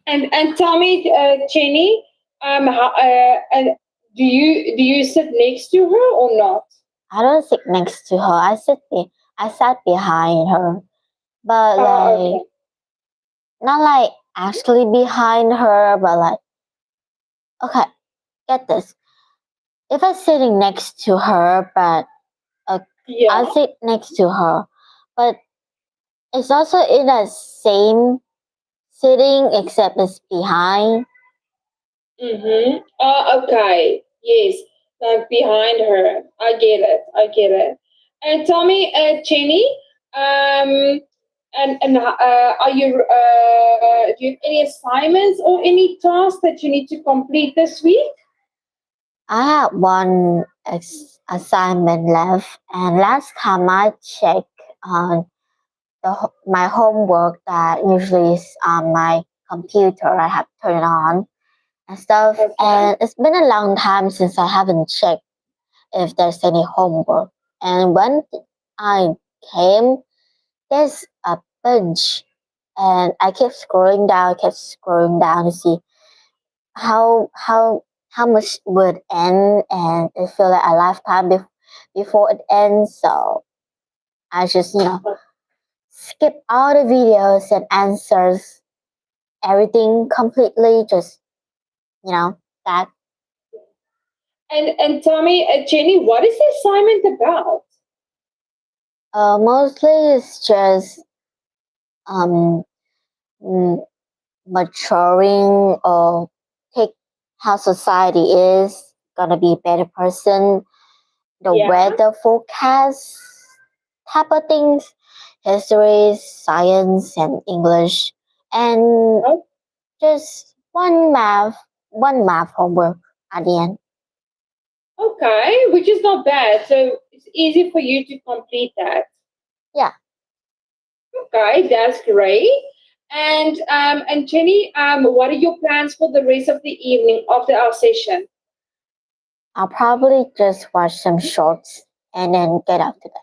And tell me, Jenny, and do you sit next to her or not? I don't sit next to her. I sat behind her, but Okay. not like actually behind her, but like okay, get this. If I'm sitting next to her, but I Yeah. sit next to her, but it's also in the same sitting except it's behind. Mm-hmm. Okay. Yes. Like behind her. I get it. I get it. And tell me, Jenny, and are you do you have any assignments or any tasks that you need to complete this week? I have one assignment left, and last time I checked on my homework that usually is on my computer, I have turned on and stuff, Okay. and it's been a long time since I haven't checked if there's any homework. And when I came, there's a bunch, and I kept scrolling down to see how how how much would end, and it feel like a lifetime before it ends. So I just skip all the videos and answers everything completely. Just that. And tell me, Jenny, what is the assignment about? Mostly it's just um mm, maturing or take how society is gonna be a better person, the Yeah. weather forecast type of things, history, science, and English, and Oh, just one math homework at the end. okay, which is not bad. So it's easy for you to complete that. Yeah, Okay, that's great. And Jenny, what are your plans for the rest of the evening after our session? I'll probably just watch some shorts and then get out to bed.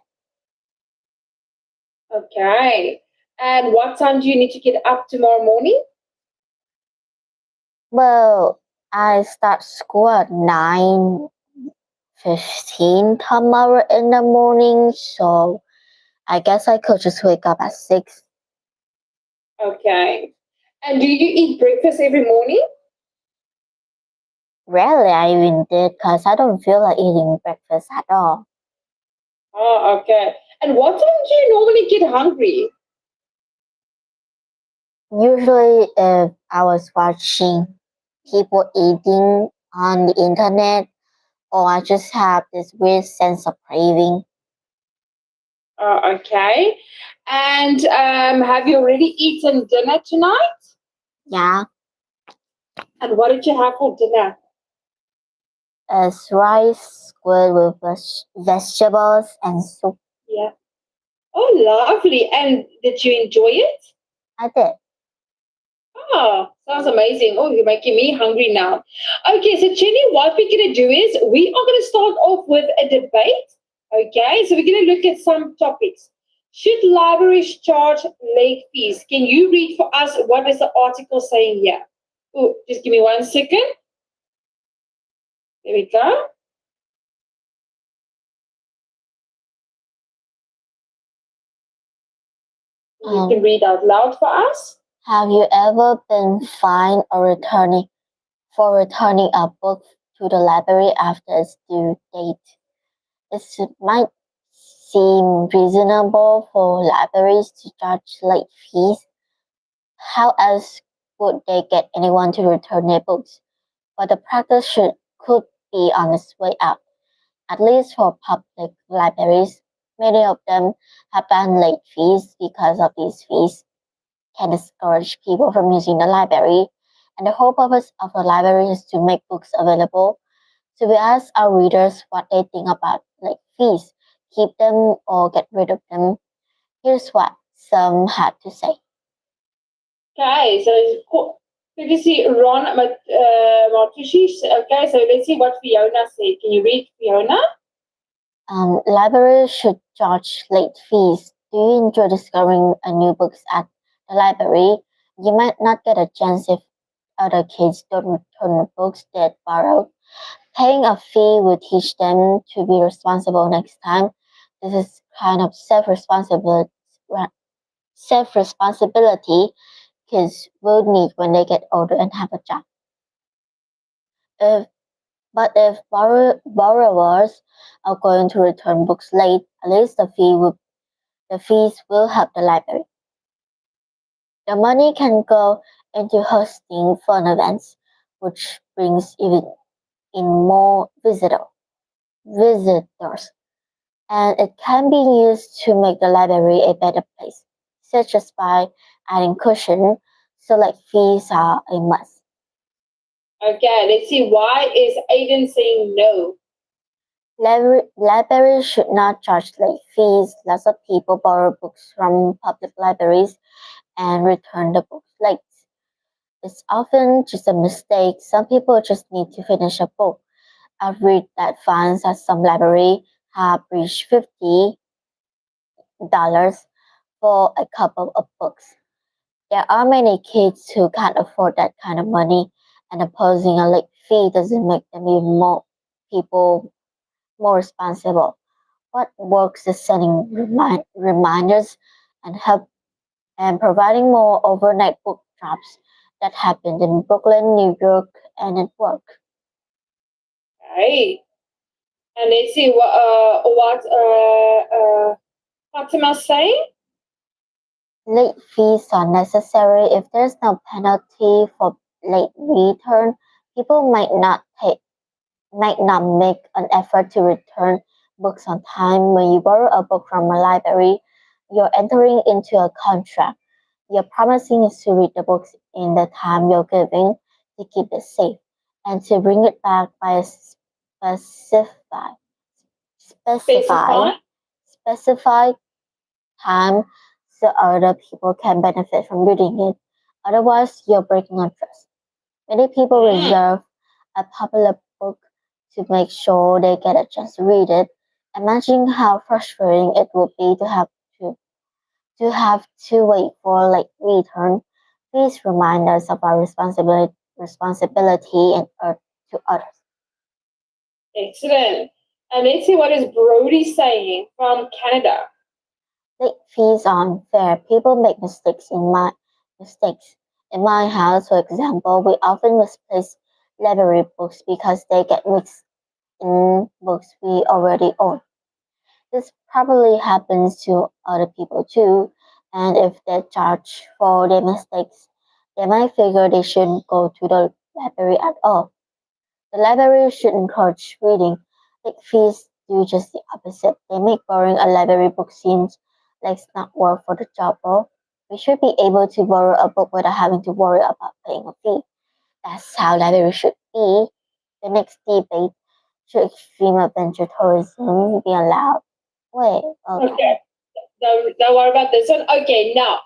Okay. And what time do you need to get up tomorrow morning? Well, I start school at 9:15 tomorrow in the morning, so I guess I could just wake up at 6. Okay. And do you eat breakfast every morning? Rarely I even did because I don't feel like eating breakfast at all. Oh, okay. And what time do you normally get hungry? Usually, if I was watching people eating on the internet, or I just have this weird sense of craving. Okay. And have you already eaten dinner tonight? Yeah, And what did you have for dinner? it's rice squid with vegetables and soup. Yeah. Oh, lovely. And did you enjoy it? I did. Oh, sounds amazing. Oh, you're making me hungry now. Okay, so Jenny, what we're going to do is we are going to start off with a debate. Okay, so we're going to look at some topics. Should libraries charge late fees? Can you read for us what is the article saying here? Oh, just give me 1 second. There we go. You can Um, read out loud for us. have you ever been fined or returning a book to the library after its due date? It might seem reasonable for libraries to charge late fees. How else would they get anyone to return their books? But the practice could be on its way out, at least for public libraries. Many of them have banned late fees because of these fees can discourage people from using the library. And the whole purpose of the library is to make books available. So we asked our readers what they think about late fees, keep them or get rid of them. Here's what some had to say. Okay, so good to see Ron Martucci. Okay, so let's see what Fiona said. Can you read Fiona? Libraries should charge late fees. Do you enjoy discovering new books at the library? You might not get a chance if other kids don't return books they borrowed. Paying a fee will teach them to be responsible next time. This is kind of self-responsibility kids will need when they get older and have a job. If if borrowers are going to return books late, at least the fees will help the library. The money can go into hosting fun events, which brings even in more visitors, and it can be used to make the library a better place, such as by adding cushion, so like fees are a must. Okay, let's see. Why is Aiden saying no? Libraries should not charge late fees. Lots of people borrow books from public libraries and return the books late. It's often just a mistake. Some people just need to finish a book. I've read that fines at some library have reached $50 for a couple of books. There are many kids who can't afford that kind of money, and imposing a late fee doesn't make them even more responsible. What works is sending reminders and help and providing more overnight book drops that happened in Brooklyn, New York, and at work. Right. And let's see what Fatima's saying. Late fees are necessary. If there's no penalty for late return, people might not make an effort to return books on time. When you borrow a book from a library, you're entering into a contract. You're promising to read the books in the time you're giving to keep it safe and to bring it back by a Specify. specified time so other people can benefit from reading it. Otherwise, you're breaking a trust. Many people reserve a popular book to make sure they get a chance to read it. Imagine how frustrating it would be to wait for a late return. Please remind us of our responsibility and to others. Excellent. And let's see what is Brody saying from Canada. Late fees are unfair. People make mistakes. In my house, for example, we often misplace library books because they get mixed in books we already own. This probably happens to other people too, and if they charge for their mistakes, they might figure they shouldn't go to the library at all. The library should encourage reading. Late fees do just the opposite. They make borrowing a library book seem like it's not worth for the trouble. We should be able to borrow a book without having to worry about paying a fee. That's how library should be. The next debate: should extreme adventure tourism be allowed? Wait, okay. Okay. Don't worry about this one. Okay, now.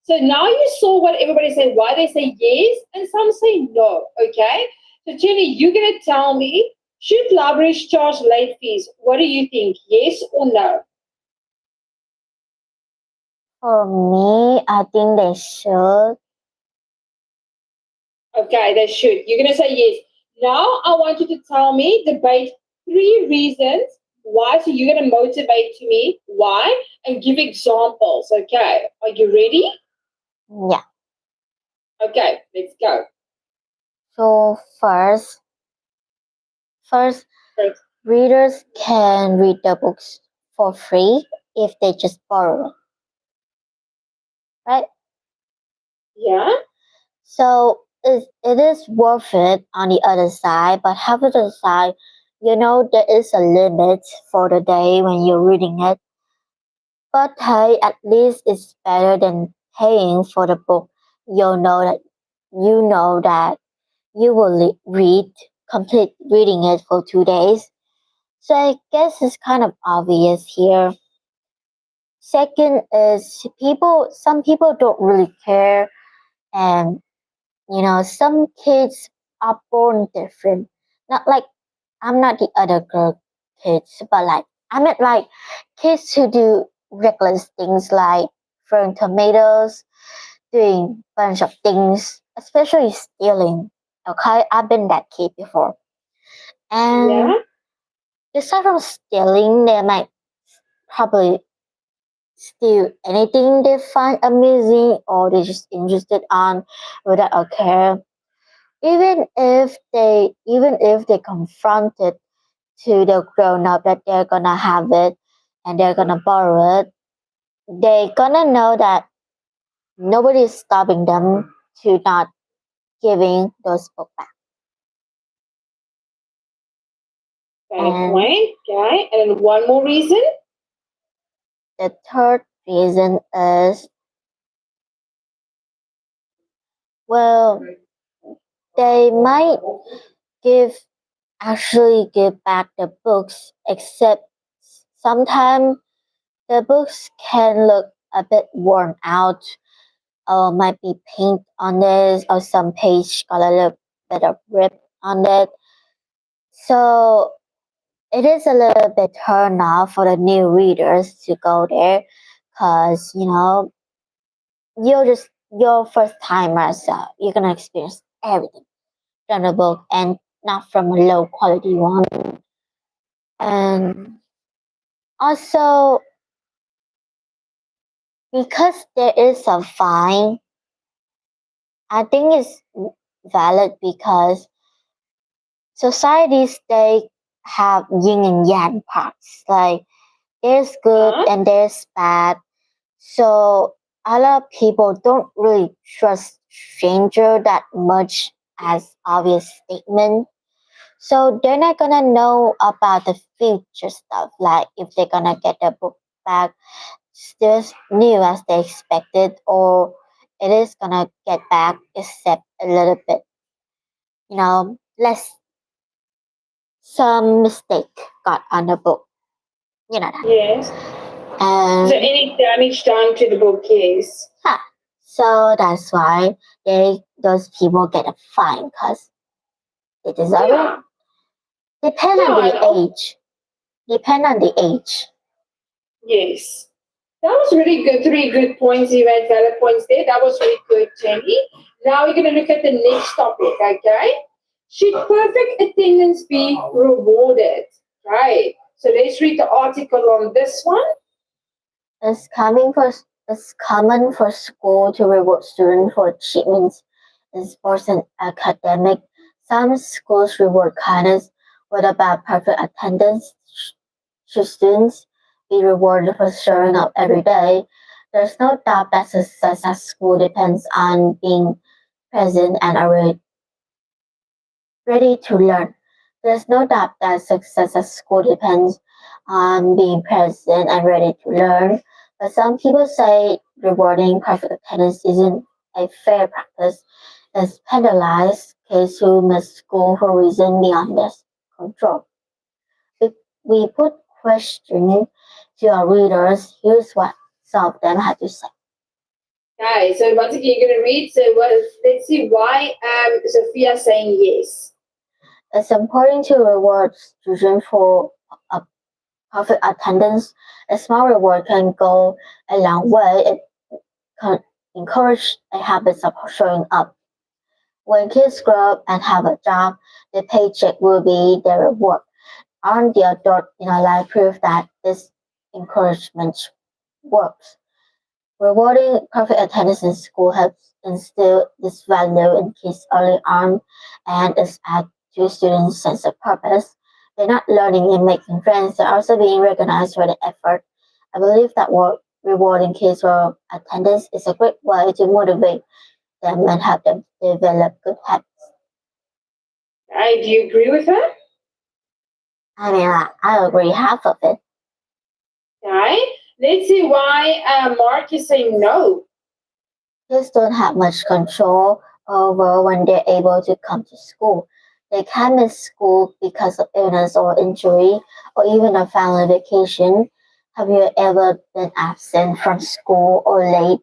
So now you saw what everybody said, why they say yes, and some say no. Okay. So Jenny, you're gonna tell me, should libraries charge late fees? What do you think? Yes or no? For me, I think they should. Okay, they should. You're gonna say yes. Now I want you to tell me, debate 3 reasons why. So you're gonna motivate to me why and give examples. Okay. Are you ready? Yeah. Okay, let's go. So first, First. readers can read the books for free if they just borrow, right? Yeah. So it is worth it on the other side, but have to decide, there is a limit for the day when you're reading it. But hey, at least it's better than paying for the book. You know that you will complete reading it for 2 days. So I guess it's kind of obvious here. Second is some people don't really care, and some kids are born different. Not like I'm not the other girl kids, but like I meant like kids who do reckless things like throwing tomatoes, doing bunch of things especially stealing. Okay, I've been that kid before. And Yeah. aside from stealing, they might probably steal anything they find amusing or they're just interested on without a care. Even if they confront it to the grown up that they're gonna have it and they're gonna borrow it, they gonna know that nobody is stopping them to not giving those books back. Valid And point. Okay. And then one more reason. the third reason is, well, they might give actually give back the books, except sometimes the books can look a bit worn out or might be paint on it or some page got a little bit of rip on it. So it is a little bit turn off for the new readers to go there because you're first timer, so you're gonna experience everything from the book and not from a low quality one. And also because there is a fine, I think it's valid because societies they have yin and yang parts. Like there's good Huh? and there's bad. So a lot of people don't really trust stranger that much as obvious statement. So they're not gonna know about the future stuff, like if they're gonna get the book back still as new as they expected, or it is gonna get back except a little bit, less some mistake got on the book, that. Yes. And So any damage done to the book, yes. yeah, so that's why those people get a fine because they deserve Yeah. it. Depend on Yeah. the age. Depend on the age. Yes. That was really good. Three good points. You had valid points there. That was really good, Jenny. Now we're going to look at the next topic, okay? Should perfect attendance be rewarded? Right. So let's read the article on this one. It's common for school to reward students for achievements in sports and academic. Some schools reward kindness. What about perfect attendance? Should students be rewarded for showing up every day? There's no doubt that success at school depends on being present and ready to learn. There's no doubt that success at school depends on being present and ready to learn. But some people say rewarding perfect attendance isn't a fair practice. It's penalized kids who miss school for reasons beyond their control. If we put questions to our readers, here's what some of them had to say. Okay, so once again, you're going to read. So let's see why Sophia saying yes. It's important to reward students for a perfect attendance. A small reward can go a long way. It can encourage a habit of showing up. When kids grow up and have a job, the paycheck will be their reward. On the adult in our life prove that this encouragement works. Rewarding perfect attendance in school helps instill this value in kids early on and is add to students' sense of purpose. They're not learning and making friends, they're also being recognized for their effort. I believe that rewarding kids for attendance is a great way to motivate them and help them develop good habits. Right, do you agree with her? I mean, I agree half of it. Right. Let's see why Mark is saying no. Kids don't have much control over when they're able to come to school. They can miss school because of illness or injury or even a family vacation. Have you ever been absent from school or late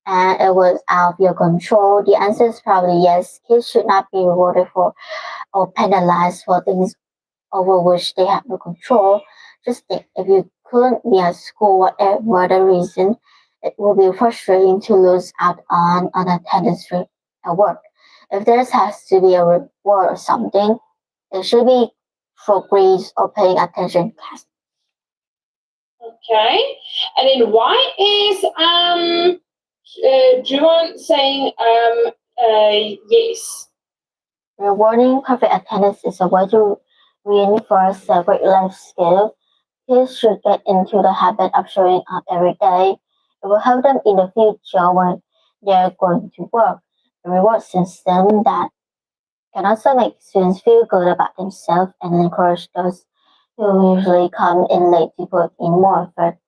and it was out of your control? The answer is probably yes. Kids should not be rewarded for or penalized for things over which they have no control. Just think, if you couldn't be at school, whatever the reason, it will be frustrating to lose out on an attendance at work. If there has to be a reward or something, it should be for grades or paying attention in class. Okay. And then why is Juan saying yes? Rewarding perfect attendance is a way to reinforce a great life skill. Kids should get into the habit of showing up every day. It will help them in the future when they're going to work. A reward system that can also make students feel good about themselves and encourage those who usually come in late to put in more effort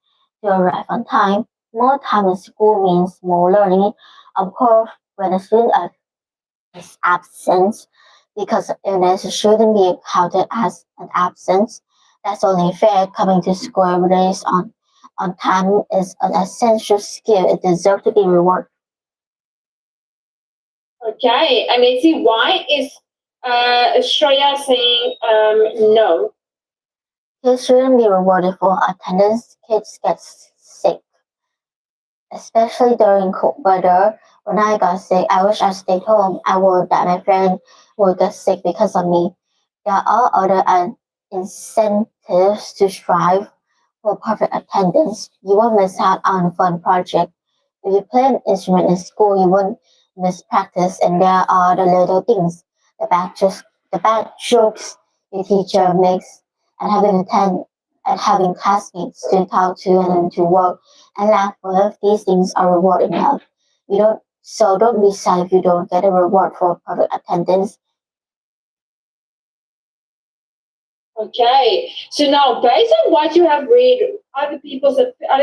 to arrive on time. More time in school means more learning. Of course, when a student is absent because of illness, it shouldn't be counted as an absence. That's only fair. Coming to school every day on time is an essential skill. It deserves to be rewarded. Okay. And let's see, why is Shreya saying no? Kids shouldn't be rewarded for attendance. Kids get sick, especially during cold weather. When I got sick, I wish I stayed home. I worried that my friend would get sick because of me. There are other incentives to strive for perfect attendance. You won't miss out on a fun project. If you play an instrument in school, you won't miss practice, and there are the little things, the bad jokes your teacher makes, and having classmates to talk to and to work and laugh with. These things are reward enough. Don't be sad if you don't get a reward for perfect attendance. Okay. So now, based on what you have read, other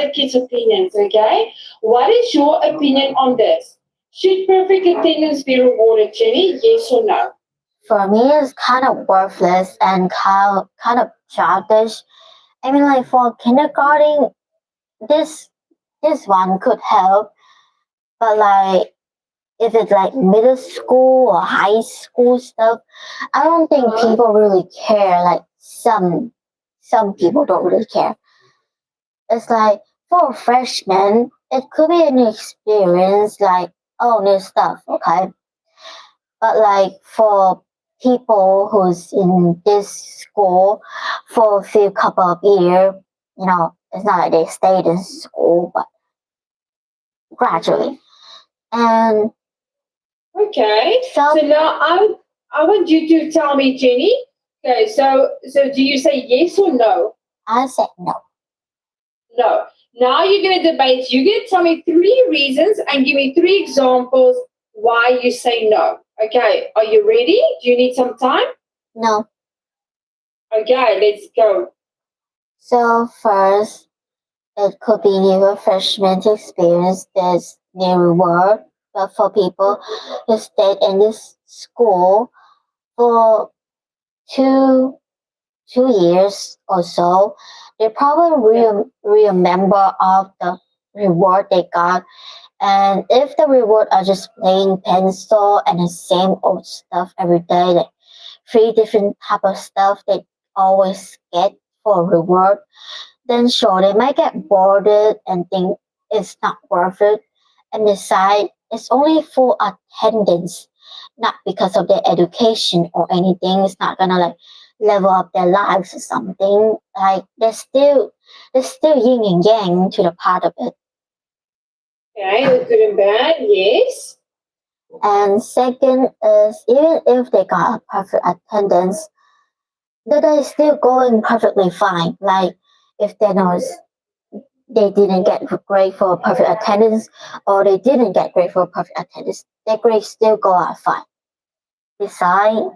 kids' opinions, okay, what is your opinion on this? Should perfect attendance be rewarded, Jenny? Yes or no? For me, it's kind of worthless and kind of childish. I mean, like for kindergarten, this this one could help, but like if it's like middle school or high school stuff, I don't think people really care. Like some people don't really care. It's like for a freshman, it could be a new experience, like oh new stuff, okay. But like for people who's in this school for a few couple of years, it's not like they stayed in school, but gradually. And Okay. so So now I want you to tell me, Jenny. Okay. So do you say yes or no? I said no. No. Now you're going to debate. You're going to tell me 3 reasons and give me 3 examples why you say no. Okay. Are you ready? Do you need some time? No. Okay. Let's go. So first, it could be new freshman to experience this new world, but for people who stayed in this school for two 2 years or so, they probably remember all the reward they got. And if the reward are just playing pencil and the same old stuff every day, like 3 different type of stuff they always get for a reward, then sure they might get bored and think it's not worth it and decide it's only for attendance, not because of their education or anything. It's not gonna like level up their lives or something. Like there's still yin and yang to the part of it. Okay. That's good and bad. Yes. And second is even if they got a perfect attendance, the day is still going perfectly fine. Like if they didn't get grade for perfect attendance or they didn't get grade for perfect attendance, their grades still go out fine. Besides,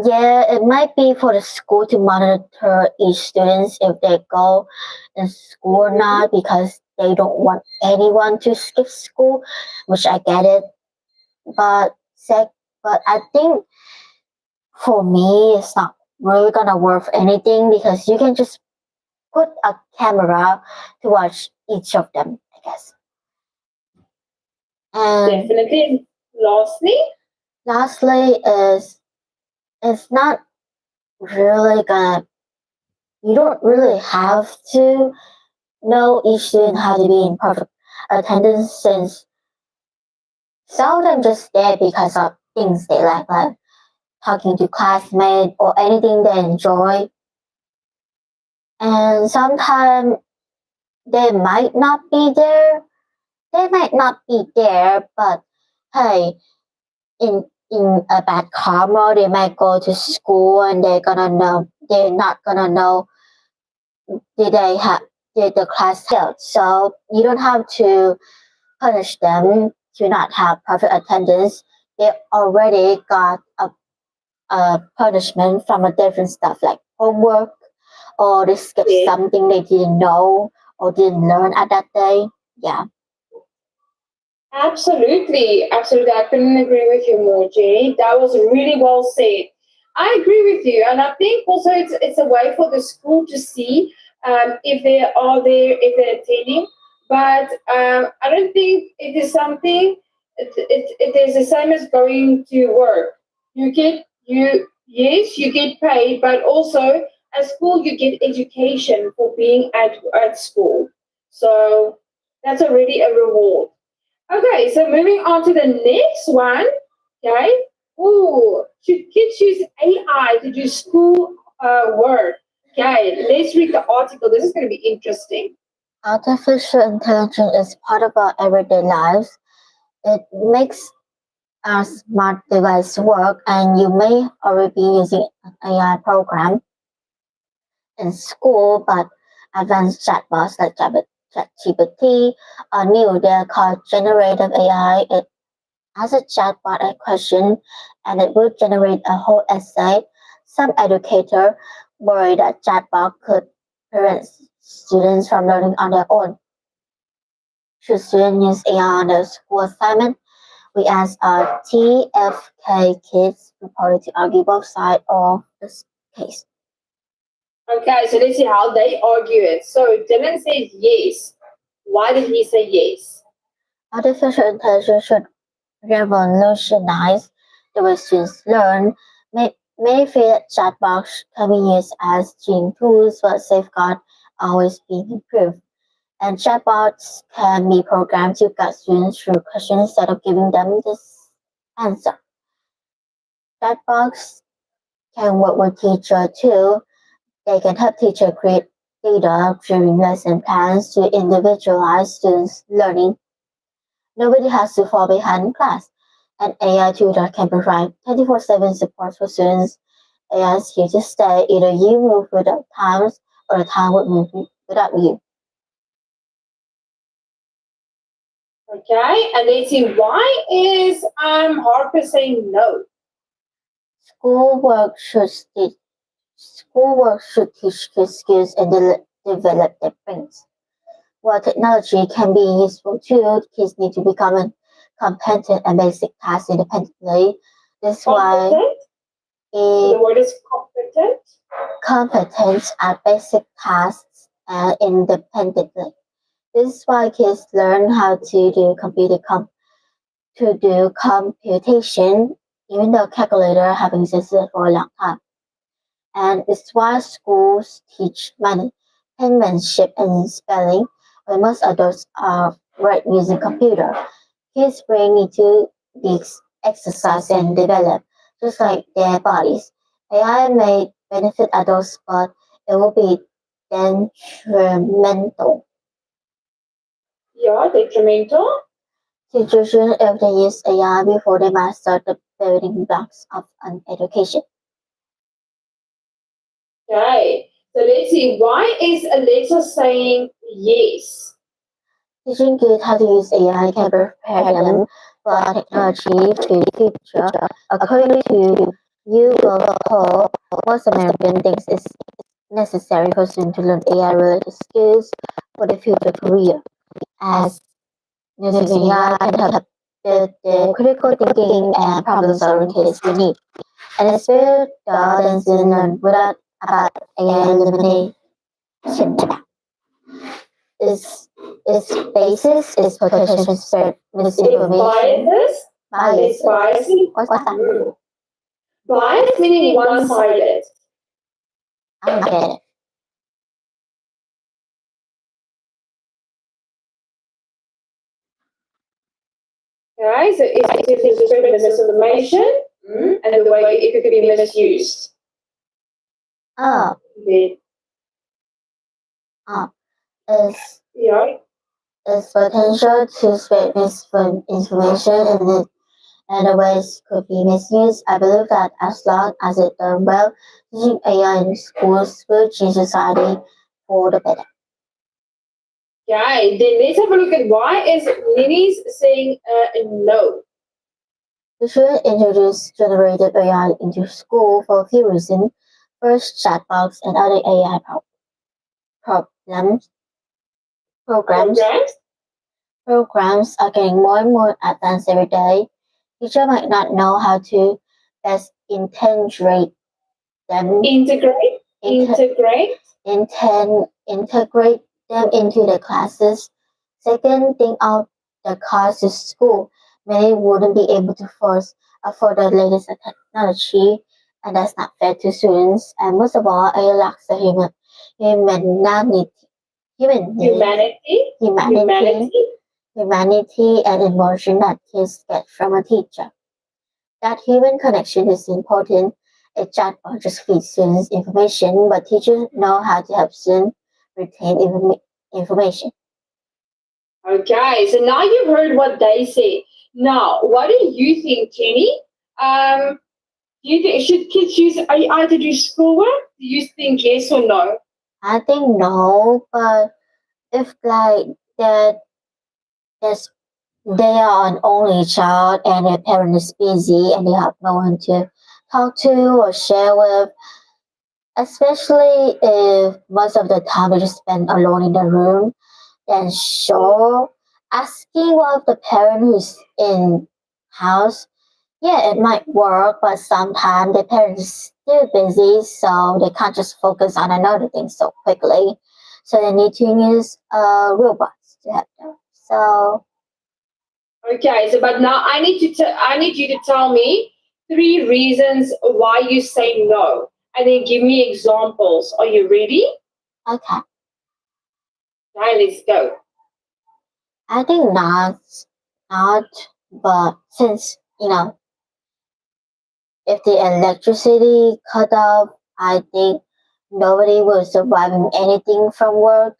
yeah, it might be for the school to monitor each students if they go in school or not because they don't want anyone to skip school, which I get it. But but I think for me it's not really gonna worth anything because you can just put a camera to watch each of them, I guess. And Definitely. lastly is it's not really gonna you don't really have to know each student how to be in perfect attendance Some of them just there because of things they like talking to classmates or anything they enjoy. And sometimes they might not be there. They might not be there, but hey, in a bad karma, they might go to school and they're not gonna know did they have did the class failed. So you don't have to punish them to not have perfect attendance. They already got a punishment from a different stuff like homework or they skipped Yeah. something they didn't know or didn't learn at that day. Yeah. Absolutely, absolutely. I couldn't agree with you more, Jenny. That was really well said. I agree with you, and I think also it's a way for the school to see if they are there, if they're attending. But I don't think it is something. It is the same as going to work. You get paid, but also at school you get education for being at school. So that's already a reward. Okay, so moving on to the next one. Okay. Ooh, should kids use AI to do school work? Okay, let's read the article. This is going to be interesting. Artificial intelligence is part of our everyday lives. It makes our smart device work, and you may already be using an AI program in school, but advanced chatbots like ChatGPT are new. They're called generative AI. It has a chatbot a question, and it will generate a whole essay. Some educator worry that chatbot could prevent students from learning on their own. Should students use AI on their school assignment? We asked our TFK kids reported to argue both sides of this case. Okay, so let's see how they argue it. So Dylan says yes. Why did he say yes? Artificial intelligence should revolutionize the way students learn. Many feel that chatbots can be used as teaching tools, but safeguard always being improved. And chatbots can be programmed to guide students through questions instead of giving them this answer. Chatbots can work with teacher too. They can help teacher create data during lesson plans to individualize students' learning. Nobody has to fall behind class. An AI tutor can provide 24/7 support for students. AI is here to stay. Either you move with the times or the time would move without you. Okay, and let's see why is Harper saying no? Schoolwork should teach Schoolwork should teach kids skills and develop their brains. While technology can be useful too, kids need to become competent and basic tasks independently. This is why Competent? The word is competent. competence at basic tasks independently. This is why kids learn how to do computation, even though calculator have existed for a long time. And it's why schools teach penmanship and spelling, when most adults are right using computer. Kids brain need to be exercised and develop, just like their bodies. AI may benefit adults, but it will be detrimental Yeah, detrimental. to children if they use AI before they master the building blocks of an education. Okay, so let's see. Why is Alexa saying yes? Teaching kids how to use AI can prepare them for technology to the future. According to Yuval Poe, most American thinks it's necessary for students to learn AI-related skills for the future career, as using AI can help build the critical thinking and problem-solving skills we need. And it's better than students learn without about AI elimination. Its basis is potential to spread misinformation. It's bias. What's that? Bias meaning one-sided. I don't get it. Okay, so it's to spread misinformation and the way it could be misused. Oh, The, is yeah. is potential to spread misinformation and the ways could be misused. I believe that as long as it done well, using AI in schools will change society for the better. Okay, then let's have a look at why is Nini's saying no. We should introduce generative AI into school for a few reasons. First, chatbots and other AI problems, programs Programs? programs are getting more and more advanced every day. Teacher might not know how to best integrate them Integrate? Integrate? integrate them into the classes. Second, think of the cost to school. Many wouldn't be able to afford the latest technology, and that's not fair to students. And most of all, it lacks the humanity, humanity, Humanity? humanity and emotion that kids get from a teacher. That human connection is important. A chatbot just feeds students information, but teachers know how to help students retain information. Okay, so now you've heard what they say. Now, what do you think, Jenny? Do you think should kids use AI to do schoolwork? Do you think yes or no? I think no, but if like that, there's they are an only child and their parent is busy and they have no one to talk to or share with, especially if most of the time they just spend alone in the room, then sure, asking one of the parent who's in house, yeah, it might work, but sometimes the parent is still busy, so they can't just focus on another thing so quickly. So they need to use robots to help them. So Okay, so but now I need you to tell me three reasons why you say no, and then give me examples. Are you ready? okay, Okay, let's go. I think not, but since if the electricity cut off, I think nobody will surviving anything from work.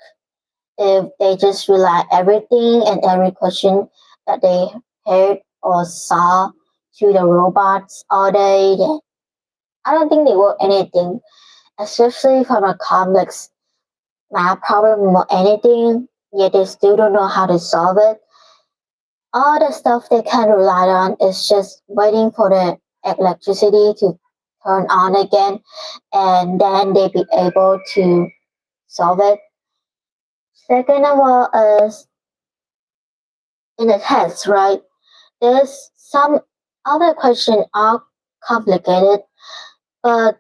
If they just rely everything and every question that they heard or saw to the robots all day, then I don't think they work anything, especially from a complex math problem or anything, yet they still don't know how to solve it. All the stuff they can rely on is just waiting for the electricity to turn on again and then they be able to solve it. Second of all is in the test, right? There's some other questions are complicated, but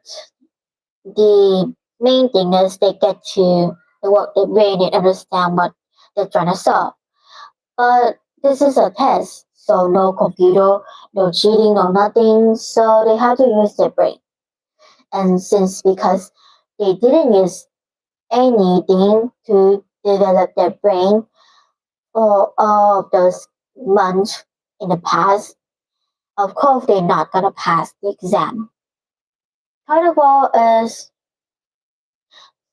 the main thing is they get to the work their brain and understand what they're trying to solve. But this is a test, so no computer, no cheating, no nothing, so they have to use their brain. And since because they didn't use anything to develop their brain for all of those months in the past, of course they're not gonna pass the exam. Third of all is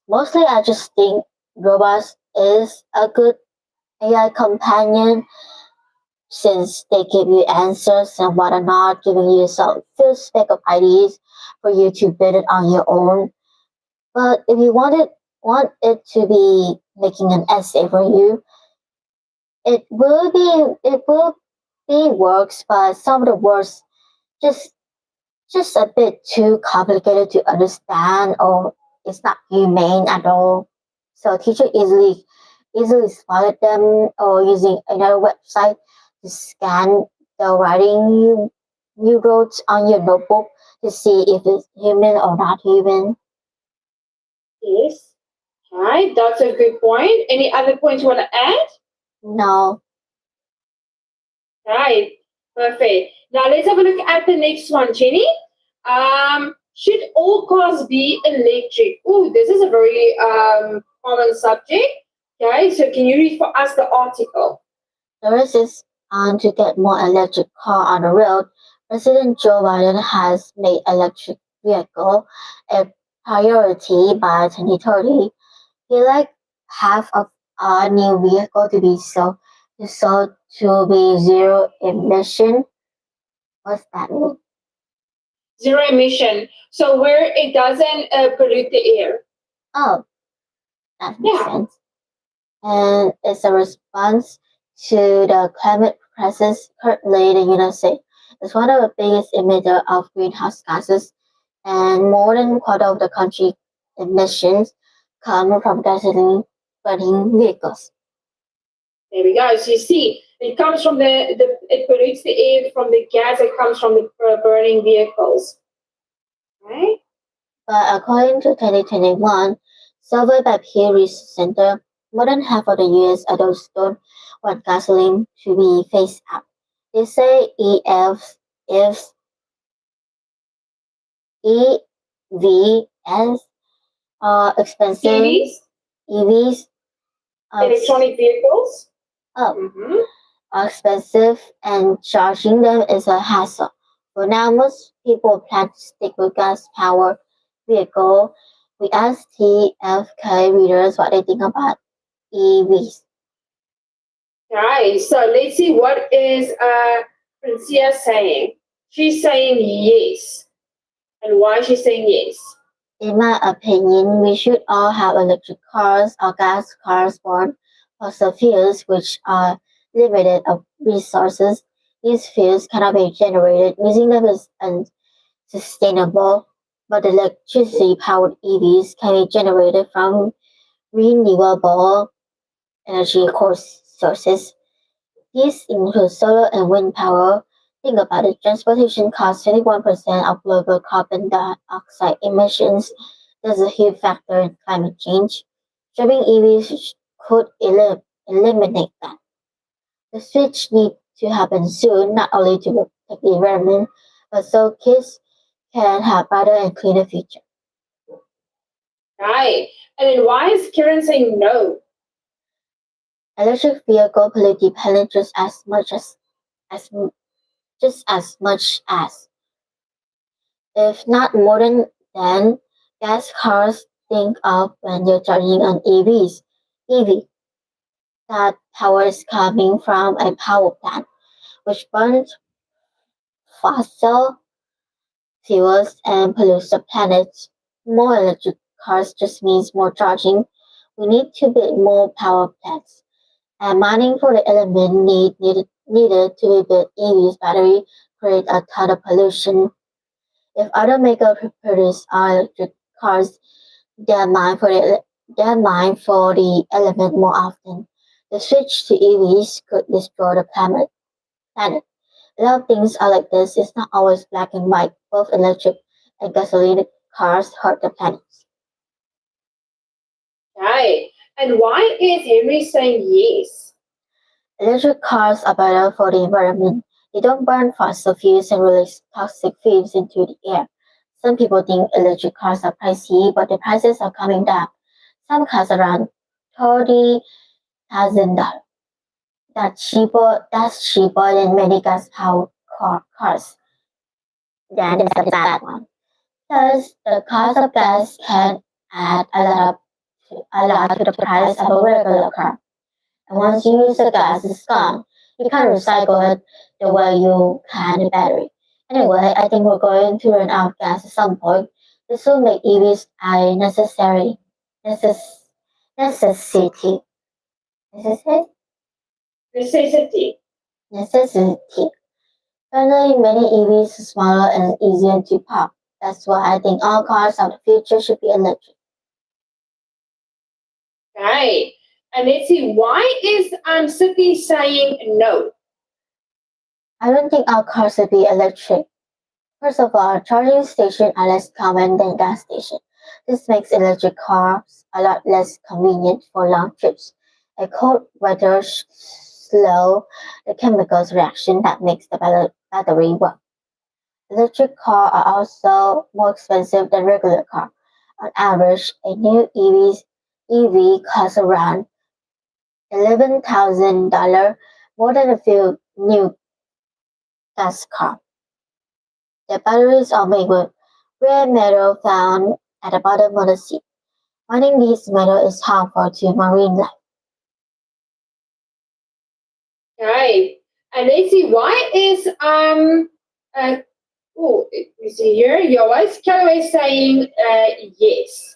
mostly I just think robots is a good AI companion since they give you answers and whatnot, giving you some few spec of ideas for you to build it on your own. But if you want it to be making an essay for you, it will be works, but some of the words just just a bit too complicated to understand or it's not humane at all. So teacher easily spotted them or using another website to scan the writing you wrote on your notebook to see if it's human or not human. Yes. Right, that's a good point. Any other points you want to add? No. Right, perfect. Now let's have a look at the next one, Jenny. Should all cars be electric? Oh, this is a very common subject. Okay, so can you read for us the article? The rest is And to get more electric car on the road, President Joe Biden has made electric vehicle a priority by 2030. He like half of our new vehicle to be zero emission. What's that mean? Zero emission. So where it doesn't pollute the air. Oh, that makes Yeah. sense. And it's a response to the climate crisis. Currently, the United States is one of the biggest emitters of greenhouse gases, and more than a quarter of the country emissions come from gasoline burning vehicles. There we go. So you see, it comes from it pollutes the air from the gas that comes from the burning vehicles. Right? But according to 2021 survey by Pew Research Center, more than half of the US adults don't want gasoline to be phased out. They say EVs are expensive. EVs electronic vehicles. Are expensive, and charging them is a hassle. For now, most people plan to stick with gas-powered vehicle. We asked TFK readers what they think about EVs. Right. So let's see what is Francia saying. She's saying yes. And why is she saying yes? In my opinion, we should all have electric cars or gas cars born fossil fuels, which are limited of resources. These fuels cannot be generated. Using them is unsustainable, but electricity-powered EVs can be generated from renewable energy sources. These include solar and wind power. Think about it, transportation costs 21% of global carbon dioxide emissions. That's a huge factor in climate change. Driving EVs could eliminate that. The switch needs to happen soon, not only to protect the environment, but so kids can have brighter and cleaner future. Right. And then why is Karen saying no? Electric vehicle pollute the planet just as much as, if not more than gas cars think of when you're charging an EV. That power is coming from a power plant, which burns fossil fuels and pollutes the planet. More electric cars just means more charging. We need to build more power plants. And mining for the element needed to rebuild EV's battery create a ton of pollution. If automakers produce electric cars, they mine for the element more often. The switch to EVs could destroy the planet. A lot of things are like this. It's not always black and white. Both electric and gasoline cars hurt the planet. Right. And why is Henry saying yes? Electric cars are better for the environment. They don't burn fossil fuels and release toxic fumes into the air. Some people think electric cars are pricey, but the prices are coming down. Some cars around $30,000. That's cheaper than many gas-powered cars. That is a bad one. Plus, the cost of gas can add a lot to the price of a regular car. And once you use the gas, it's gone. You can't recycle it the way you can a battery. Anyway, I think we're going to run out of gas at some point. This will make EVs a necessity. Necessity. Finally, many EVs are smaller and easier to park. That's why I think all cars of the future should be electric. Right. And let's see, why is Sydney saying no? I don't think all cars should be electric. First of all, charging stations are less common than gas stations. This makes electric cars a lot less convenient for long trips. A cold weather slow the chemicals reaction that makes the battery work. Electric cars are also more expensive than regular cars. On average, a new EV costs around $11,000, more than a few new gas car. The batteries are made with rare metal found at the bottom of the sea. Mining these metals is harmful to marine life. Okay. And let's see, why is uh we see here, Yoas Callaway saying yes.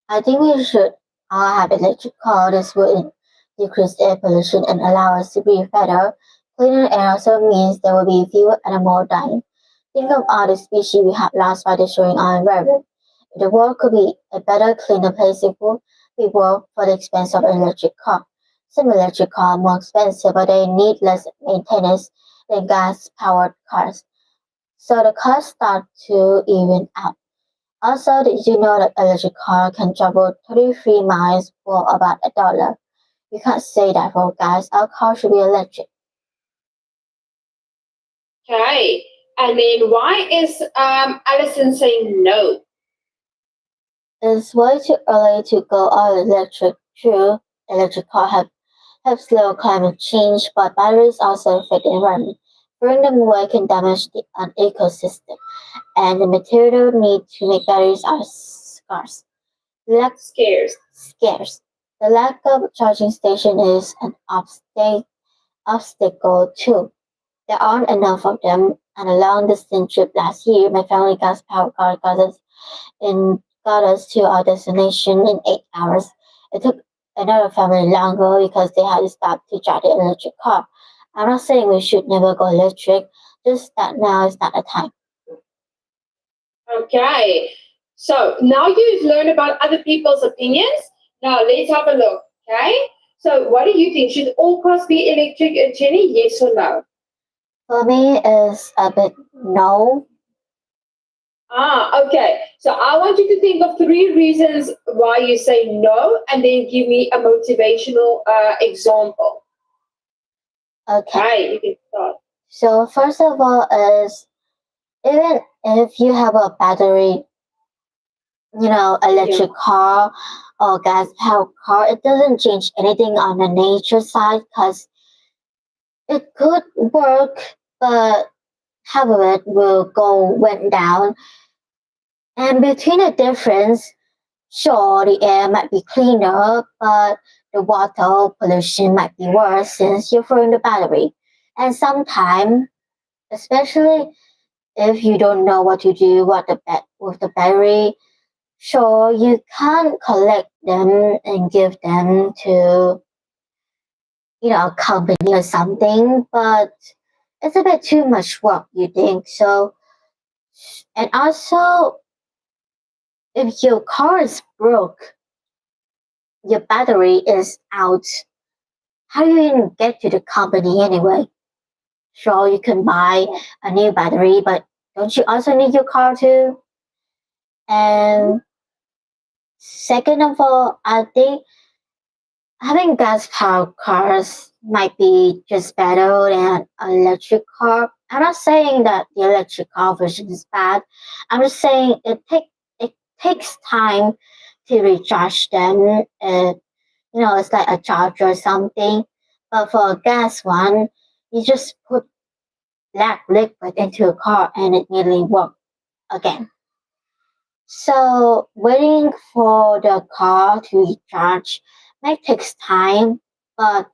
I think we should all have electric cars. This will decrease air pollution and allow us to breathe better. Cleaner air also means there will be fewer animals dying. Think of all the species we have lost by destroying our environment. If the world could be a better, cleaner place to put people for the expense of an electric car. Some electric cars are more expensive, but they need less maintenance than gas-powered cars. So the costs start to even out. Also, did you know that electric car can travel 33 miles for about $1? You can't say that for gas. Our car should be electric. Okay. And then why is Alison saying no? It's way too early to go all electric. True, electric car help slow climate change, but batteries also affect the environment. Throwing them away can damage an ecosystem, and the material need to make batteries are scarce. Lack Scares. scarce. The lack of charging station is an obstacle too. There aren't enough of them. On a long distance trip last year, my family gas powered car got us to our destination in 8 hours. It took another family longer because they had to stop to charge the electric car. I'm not saying we should never go electric, just that now is not the time. Okay. So now you've learned about other people's opinions. Now let's have a look. Okay. So what do you think? Should all cars be electric, Jenny? Yes or no? For me, it's a bit no. Okay. So I want you to think of 3 reasons why you say no, and then give me a motivational example. Okay. Okay, you can start. So first of all is even if you have a battery, electric car or gas powered car, it doesn't change anything on the nature side because it could work, but half of it went down. And between the difference, sure, the air might be cleaner, but the water pollution might be worse since you're throwing the battery. And sometimes, especially if you don't know what to do with the battery, sure, you can't collect them and give them to, a company or something, but it's a bit too much work, you think? So, and also, if your car is broke, your battery is out, how do you even get to the company anyway? Sure, you can buy a new battery, but don't you also need your car too? And second of all, I think having gas powered cars might be just better than an electric car. I'm not saying that the electric car version is bad. I'm just saying it takes time to recharge them. It's like a charger or something. But for a gas one, you just put black liquid into a car and it immediately works again. So waiting for the car to recharge might take time, but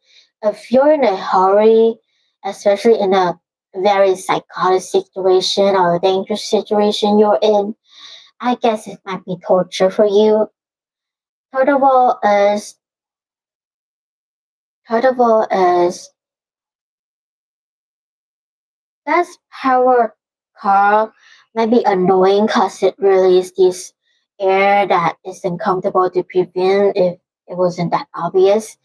if you're in a hurry, especially in a very psychotic situation or a dangerous situation you're in, I guess it might be torture for you. Third of all is third of all is gas powered car might be annoying because it releases this air that is uncomfortable to breathe in if it wasn't that obvious.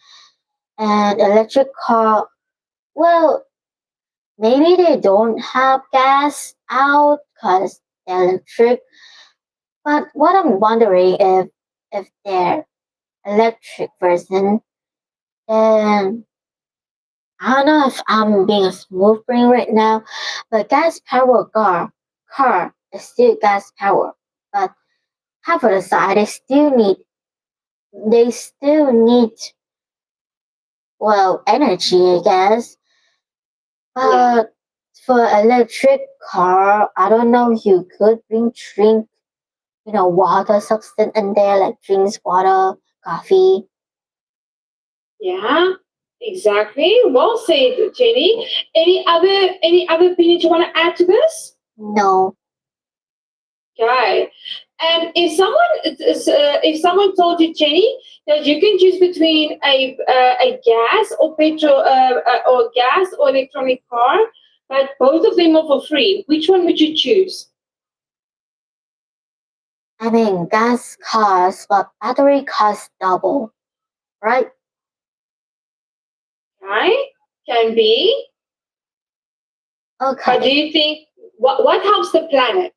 And electric car, well, maybe they don't have gas out because they're electric. But what I'm wondering if they're electric version, then I don't know if I'm being a smooth brain right now, but gas powered car is still gas powered. But half of the side they still need well energy, I guess. But for electric car, I don't know. You could bring drink, water substance in there, like drinks, water, coffee. Yeah, exactly. Well said, Jenny. Any other opinions you want to add to this? No, Okay. And if someone told you, Jenny, that you can choose between a gas or petrol or gas or electronic car, but both of them are for free, which one would you choose? I mean gas costs, but battery costs double, right? Okay, can be. But do Okay, you think what helps the planet?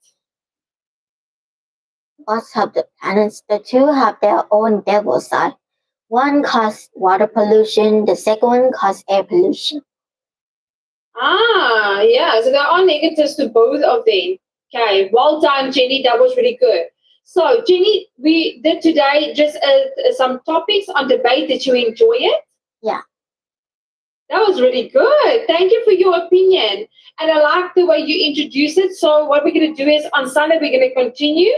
what's up the planets? The two have their own devil side. One causes water pollution, the second one causes air pollution. Ah, yeah. So there are negatives to both of them. Okay, well done, Jenny. That was really good. So, Jenny, we did today just some topics on debate. Did you enjoy it? Yeah. That was really good. Thank you for your opinion. And I like the way you introduced it. So, what we're going to do is on Sunday, we're going to continue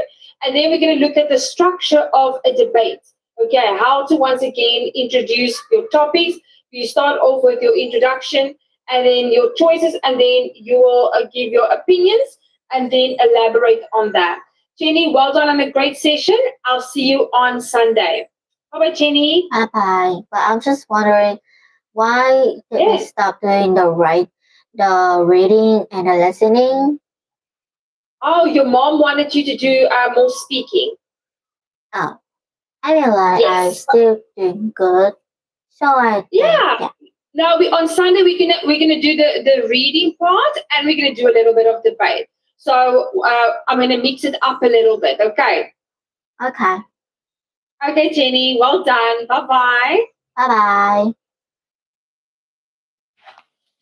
and then we're going to look at the structure of a debate. Okay, how to once again introduce your topics. You start off with your introduction and then your choices, and then you will give your opinions and then elaborate on that. Jenny, well done on a great session. I'll see you on Sunday. Bye bye, Jenny. Bye bye. But I'm just wondering, why did we Yeah. stop doing the reading and the listening? Oh, your mom wanted you to do more speaking. Oh, I mean, like, I'm Yes. still doing good. So I think, Yeah. yeah. Now we on Sunday we're gonna do the reading part and we're gonna do a little bit of debate. So I'm gonna mix it up a little bit. Okay. Okay. Okay, Jenny. Well done. Bye bye. Bye bye.